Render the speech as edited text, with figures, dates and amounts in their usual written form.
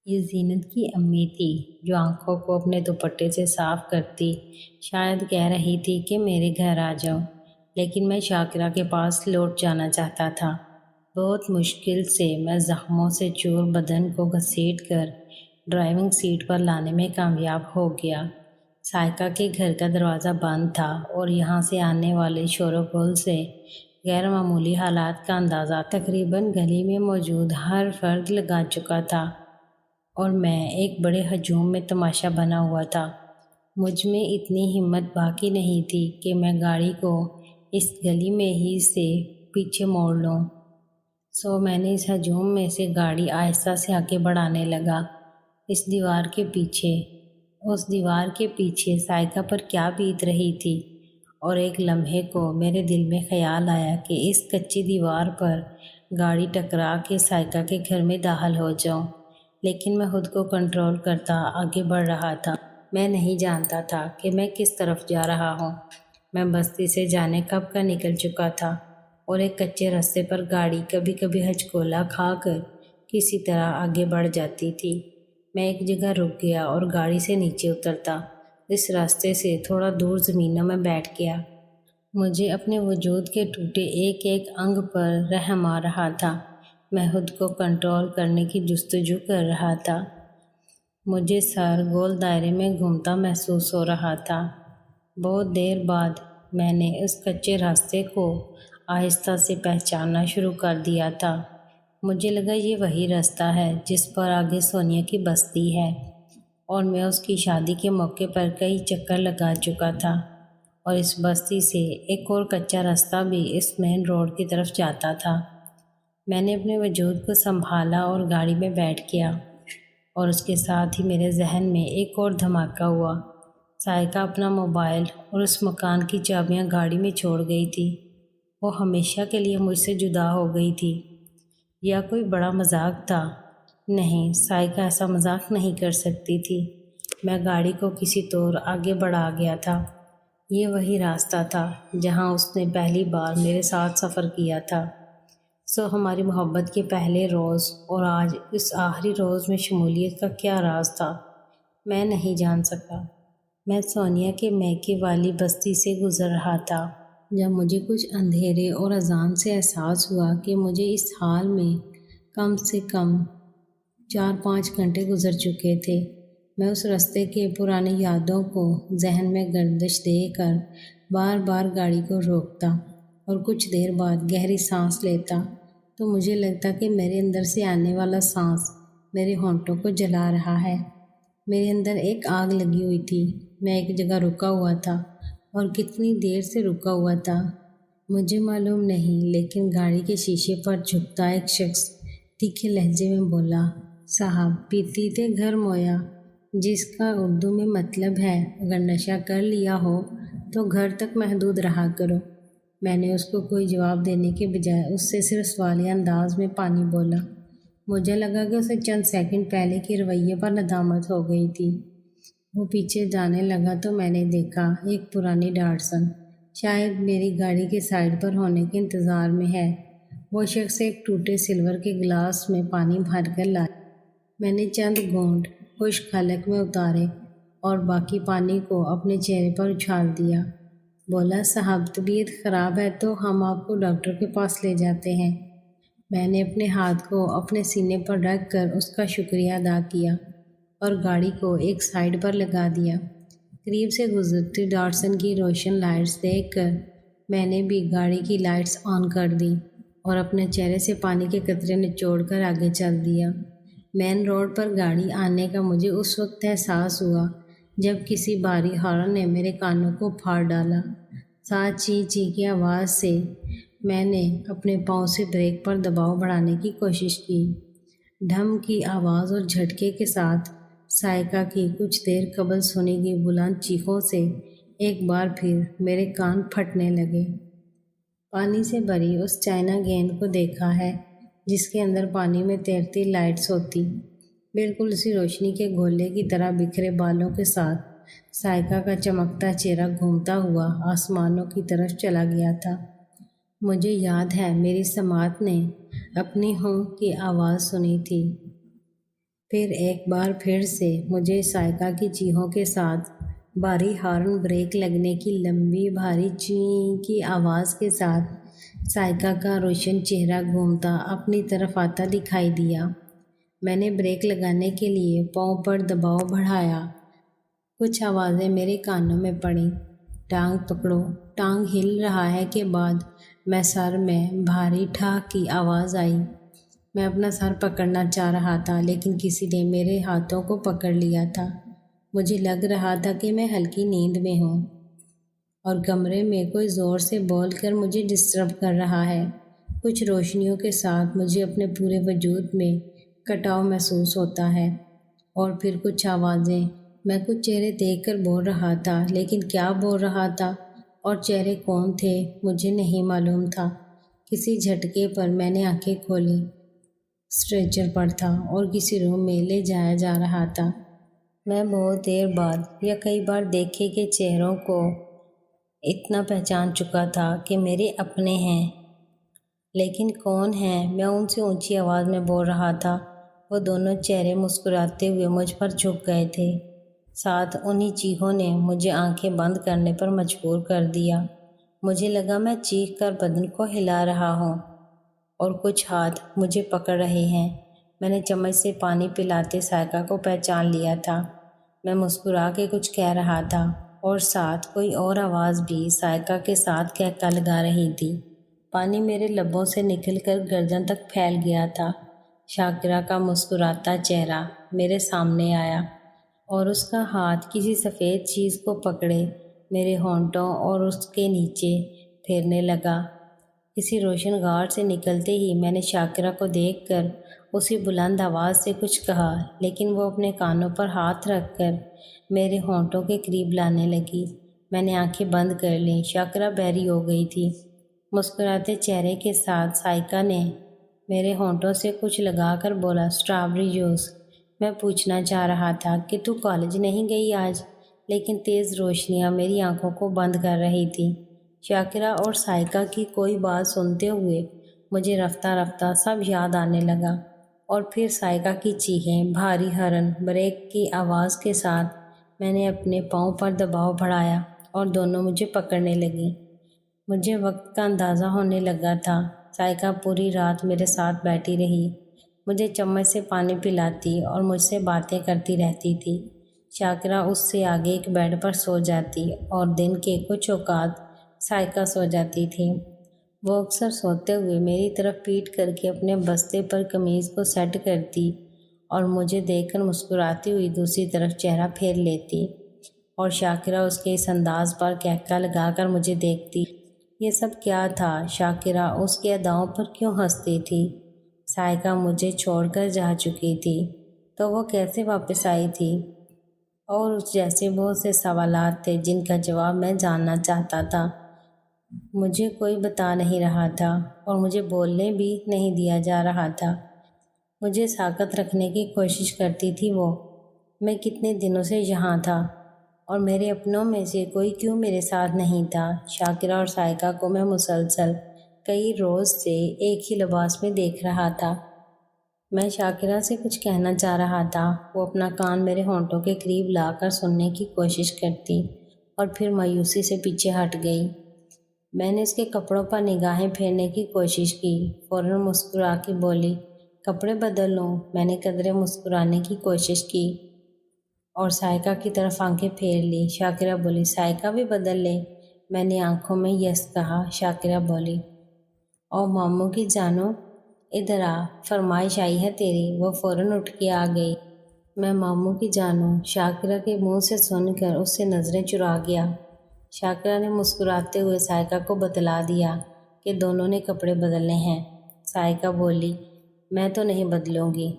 یہ زینت کی امی تھی جو آنکھوں کو اپنے دوپٹے سے صاف کرتی شاید کہہ رہی تھی کہ میرے گھر آ جاؤ، لیکن میں شاکرہ کے پاس لوٹ جانا چاہتا تھا۔ بہت مشکل سے میں زخموں سے چور بدن کو گھسیٹ کر ڈرائیونگ سیٹ پر لانے میں کامیاب ہو گیا۔ سائقہ کے گھر کا دروازہ بند تھا اور یہاں سے آنے والے شور و غل سے غیر معمولی حالات کا اندازہ تقریباً گلی میں موجود ہر فرد لگا چکا تھا، اور میں ایک بڑے ہجوم میں تماشا بنا ہوا تھا۔ مجھ میں اتنی ہمت باقی نہیں تھی کہ میں گاڑی کو اس گلی میں ہی سے پیچھے موڑ لوں، سو میں نے اس ہجوم میں سے گاڑی آہستہ سے آگے بڑھانے لگا۔ اس دیوار کے پیچھے سائقہ پر کیا بیت رہی تھی، اور ایک لمحے کو میرے دل میں خیال آیا کہ اس کچی دیوار پر گاڑی ٹکرا کے سائقہ کے گھر میں داخل ہو جاؤں، لیکن میں خود کو کنٹرول کرتا آگے بڑھ رہا تھا۔ میں نہیں جانتا تھا کہ میں کس طرف جا رہا ہوں۔ میں بستی سے جانے کب کا نکل چکا تھا، اور ایک کچے راستے پر گاڑی کبھی کبھی ہچکولا کھا کر کسی طرح آگے بڑھ جاتی تھی۔ میں ایک جگہ رک گیا اور گاڑی سے نیچے اترتا۔ اس راستے سے تھوڑا دور زمینوں میں بیٹھ گیا۔ مجھے اپنے وجود کے ٹوٹے ایک ایک انگ پر رحم آ رہا تھا۔ میں خود کو کنٹرول کرنے کی جستجو کر رہا تھا۔ مجھے سر گول دائرے میں گھومتا محسوس ہو رہا تھا۔ بہت دیر بعد میں نے اس کچے راستے کو آہستہ سے پہچاننا شروع کر دیا تھا۔ مجھے لگا یہ وہی راستہ ہے جس پر آگے سونیا کی بستی ہے، اور میں اس کی شادی کے موقع پر کئی چکر لگا چکا تھا، اور اس بستی سے ایک اور کچا راستہ بھی اس مین روڈ کی طرف جاتا تھا۔ میں نے اپنے وجود کو سنبھالا اور گاڑی میں بیٹھ گیا، اور اس کے ساتھ ہی میرے ذہن میں ایک اور دھماکہ ہوا۔ سائقہ اپنا موبائل اور اس مکان کی چابیاں گاڑی میں چھوڑ گئی تھی۔ وہ ہمیشہ کے لیے مجھ سے جدا ہو گئی تھی، یا کوئی بڑا مذاق تھا؟ نہیں، سائقہ ایسا مذاق نہیں کر سکتی تھی۔ میں گاڑی کو کسی طور آگے بڑھا گیا تھا۔ یہ وہی راستہ تھا جہاں اس نے پہلی بار میرے ساتھ سفر کیا تھا۔ ہماری محبت کے پہلے روز اور آج اس آخری روز میں شمولیت کا کیا راز تھا، میں نہیں جان سکا۔ میں سونیا کے میکے والی بستی سے گزر رہا تھا جب مجھے کچھ اندھیرے اور اذان سے احساس ہوا کہ مجھے اس حال میں کم سے کم 4-5 گھنٹے گزر چکے تھے۔ میں اس راستے کے پرانی یادوں کو ذہن میں گردش دے کر بار بار گاڑی کو روکتا، اور کچھ دیر بعد گہری سانس لیتا تو مجھے لگتا کہ میرے اندر سے آنے والا سانس میرے ہونٹوں کو جلا رہا ہے۔ میرے اندر ایک آگ لگی ہوئی تھی۔ میں ایک جگہ رکا ہوا تھا، اور کتنی دیر سے رکا ہوا تھا مجھے معلوم نہیں، لیکن گاڑی کے شیشے پر جھکتا ایک شخص تیکھے لہجے میں بولا، صاحب پیتی تے گھر مویا، جس کا اردو میں مطلب ہے اگر نشہ کر لیا ہو تو گھر تک محدود رہا کرو۔ میں نے اس کو کوئی جواب دینے کے بجائے اس سے صرف سوالیہ انداز میں پانی بولا۔ مجھے لگا کہ اسے چند سیکنڈ پہلے کے رویے پر ندامت ہو گئی تھی۔ وہ پیچھے جانے لگا تو میں نے دیکھا ایک پرانی ڈاٹسن شاید میری گاڑی کے سائڈ پر ہونے کے انتظار میں ہے۔ وہ شخص ایک ٹوٹے سلور کے گلاس میں پانی بھر کر لایا۔ میں نے چند گھونٹ خشک حلق میں اتارے اور باقی پانی کو اپنے چہرے پر اچھال دیا۔ بولا، صاحب طبیعت خراب ہے تو ہم آپ کو ڈاکٹر کے پاس لے جاتے ہیں۔ میں نے اپنے ہاتھ کو اپنے سینے پر رکھ کر اس کا شکریہ ادا کیا اور گاڑی کو ایک سائڈ پر لگا دیا۔ قریب سے گزرتی ڈاٹسن کی روشن لائٹس دیکھ کر میں نے بھی گاڑی کی لائٹس آن کر دی اور اپنے چہرے سے پانی کے قطرے نچوڑ کر آگے چل دیا۔ مین روڈ پر گاڑی آنے کا مجھے اس وقت احساس ہوا جب کسی بھاری ہارن نے میرے کانوں کو پھاڑ ڈالا۔ ساتھ چی چی کی آواز سے میں نے اپنے پاؤں سے بریک پر دباؤ بڑھانے کی کوشش کی۔ ڈھم کی آواز اور جھٹکے کے ساتھ سائقہ کی کچھ دیر قبل سنی گئی بلند چیخوں سے ایک بار پھر میرے کان پھٹنے لگے۔ پانی سے بھری اس چائنا گیند کو دیکھا ہے جس کے اندر پانی میں تیرتی لائٹس ہوتی، بالکل اسی روشنی کے گولے کی طرح بکھرے بالوں کے ساتھ سائقہ کا چمکتا چہرہ گھومتا ہوا آسمانوں کی طرف چلا گیا تھا۔ مجھے یاد ہے میری سماعت نے اپنی ہوں کی آواز سنی تھی، پھر ایک بار پھر سے مجھے سائیکا کی چیخوں کے ساتھ بھاری ہارن بریک لگنے کی لمبی بھاری چیں کی آواز کے ساتھ سائیکا کا روشن چہرہ گھومتا اپنی طرف آتا دکھائی دیا۔ میں نے بریک لگانے کے لیے پاؤں پر دباؤ بڑھایا۔ کچھ آوازیں میرے کانوں میں پڑیں، ٹانگ پکڑو، ٹانگ ہل رہا ہے کے بعد میں سر میں بھاری ٹھاک کی آواز آئی۔ میں اپنا سر پکڑنا چاہ رہا تھا لیکن کسی نے میرے ہاتھوں کو پکڑ لیا تھا۔ مجھے لگ رہا تھا کہ میں ہلکی نیند میں ہوں اور کمرے میں کوئی زور سے بول کر مجھے ڈسٹرب کر رہا ہے۔ کچھ روشنیوں کے ساتھ مجھے اپنے پورے وجود میں کٹاؤ محسوس ہوتا ہے، اور پھر کچھ آوازیں۔ میں کچھ چہرے دیکھ کر بول رہا تھا لیکن کیا بول رہا تھا اور چہرے کون تھے مجھے نہیں معلوم تھا۔ کسی جھٹکے پر میں نے آنکھیں کھولی۔ اسٹریچر پر تھا اور کسی روم میں لے جایا جا رہا تھا۔ میں بہت دیر بعد یا کئی بار دیکھے کے چہروں کو اتنا پہچان چکا تھا کہ میرے اپنے ہیں، لیکن کون ہیں؟ میں ان سے اونچی آواز میں بول رہا تھا۔ وہ دونوں چہرے مسکراتے ہوئے مجھ پر جھک گئے تھے، ساتھ انہی چیخوں نے مجھے آنکھیں بند کرنے پر مجبور کر دیا۔ مجھے لگا میں چیخ کر بدن کو ہلا رہا ہوں اور کچھ ہاتھ مجھے پکڑ رہے ہیں۔ میں نے چمچ سے پانی پلاتے سائیکا کو پہچان لیا تھا۔ میں مسکرا کے کچھ کہہ رہا تھا اور ساتھ کوئی اور آواز بھی سائیکا کے ساتھ کہکا لگا رہی تھی۔ پانی میرے لبوں سے نکل کر گردن تک پھیل گیا تھا۔ شاکرہ کا مسکراتا چہرہ میرے سامنے آیا اور اس کا ہاتھ کسی سفید چیز کو پکڑے میرے ہونٹوں اور اس کے نیچے پھیرنے لگا۔ کسی روشن غار سے نکلتے ہی میں نے شاکرہ کو دیکھ کر اسی بلند آواز سے کچھ کہا، لیکن وہ اپنے کانوں پر ہاتھ رکھ کر میرے ہونٹوں کے قریب لانے لگی۔ میں نے آنکھیں بند کر لیں۔ شاکرہ بحری ہو گئی تھی۔ مسکراتے چہرے کے ساتھ سائیکا نے میرے ہونٹوں سے کچھ لگا کر بولا، اسٹرابری جوس۔ میں پوچھنا چاہ رہا تھا کہ تو کالج نہیں گئی آج، لیکن تیز روشنیاں میری آنکھوں کو بند کر رہی تھی۔ شاکرہ اور سائیکا کی کوئی بات سنتے ہوئے مجھے رفتہ رفتہ سب یاد آنے لگا، اور پھر سائیکا کی چیخیں، بھاری ہارن بریک کی آواز کے ساتھ میں نے اپنے پاؤں پر دباؤ بڑھایا اور دونوں مجھے پکڑنے لگیں۔ مجھے وقت کا اندازہ ہونے لگا تھا۔ سائیکا پوری رات میرے ساتھ بیٹھی رہی، مجھے چمچ سے پانی پلاتی اور مجھ سے باتیں کرتی رہتی تھی۔ شاکرہ اس سے آگے ایک بیڈ پر سو جاتی اور دن کے کچھ اوقات سائیکا سو جاتی تھی۔ وہ اکثر سوتے ہوئے میری طرف پیٹ کر کے اپنے بستے پر قمیض کو سیٹ کرتی اور مجھے دیکھ کر مسکراتی ہوئی دوسری طرف چہرہ پھیر لیتی، اور شاکرہ اس کے اس انداز پر کہکا لگا کر مجھے دیکھتی۔ یہ سب کیا تھا؟ شاکرہ اس کے اداؤں پر کیوں ہنستی تھی؟ سائیکا مجھے چھوڑ کر جا چکی تھی تو وہ کیسے واپس آئی تھی؟ اور اس جیسے بہت سے سوالات تھے جن کا جواب میں جاننا چاہتا تھا۔ مجھے کوئی بتا نہیں رہا تھا اور مجھے بولنے بھی نہیں دیا جا رہا تھا۔ مجھے ساکت رکھنے کی کوشش کرتی تھی وہ۔ میں کتنے دنوں سے یہاں تھا اور میرے اپنوں میں سے کوئی کیوں میرے ساتھ نہیں تھا؟ شاکرہ اور سائیکا کو میں مسلسل کئی روز سے ایک ہی لباس میں دیکھ رہا تھا۔ میں شاکرہ سے کچھ کہنا چاہ رہا تھا۔ وہ اپنا کان میرے ہونٹوں کے قریب لا کر سننے کی کوشش کرتی اور پھر مایوسی سے پیچھے ہٹ گئی۔ میں نے اس کے کپڑوں پر نگاہیں پھیرنے کی کوشش کی۔ فوراً مسکرا کے بولی، کپڑے بدل لوں؟ میں نے قدرے مسکرانے کی کوشش کی اور سائیکا کی طرف آنکھیں پھیر لی۔ شاکرہ بولی، سائیکا بھی بدل لے؟ میں نے آنکھوں میں یس کہا۔ شاکرہ بولی، او ماموں کی جانو، ادھر آ، فرمائش آئی ہے تیری۔ وہ فوراً اٹھ کے آ گئی۔ میں ماموں کی جانو، شاکرہ کے منہ سے سن کر اس سے نظریں چرا گیا۔ شاکرہ نے مسکراتے ہوئے سائیکا کو بتلا دیا کہ دونوں نے کپڑے بدلنے ہیں۔ سائیکا بولی، میں تو نہیں بدلوں گی۔